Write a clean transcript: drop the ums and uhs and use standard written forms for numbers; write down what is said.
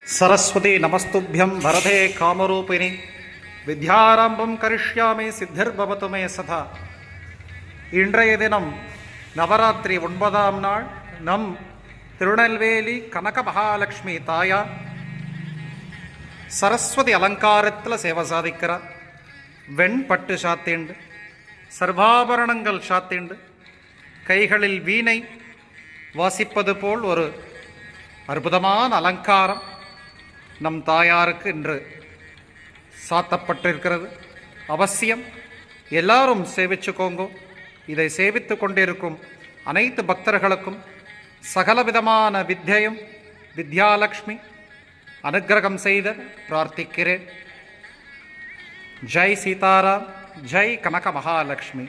सरस्वती नमस्तुभ्यं वरदे कामरूपिणि विद्यारंभं करिष्यामि सिद्धिर्भवतु मे सदा. இன்றைய தினம் நவராத்திரி 9ஆம் நாள் நம் திருநெல்வேலி கனக மகாலட்சுமி தாயார் சரஸ்வதி அலங்காரத்தில் சேவை சாதிக்கிறார். வெண்பட்டு சாத்திண்டு, சர்வாபரணங்கள் சாத்திண்டு, கைகளில் வீணை வாசிப்பது போல் ஒரு அற்புதமான அலங்காரம் நம் தாயாருக்கு இன்று சாத்தப்பட்டிருக்கிறது. அவசியம் எல்லாரும் சேவிச்சுக்கோங்க. இதை சேவித்து கொண்டிருக்கும் அனைத்து பக்தர்களுக்கும் சகலவிதமான வித்யையும் வித்யாலக்ஷ்மி அனுக்கிரகம் செய்த பிரார்த்திக்கிறேன். ஜெய் சீதாராம், ஜெய் கனக மகாலட்சுமி.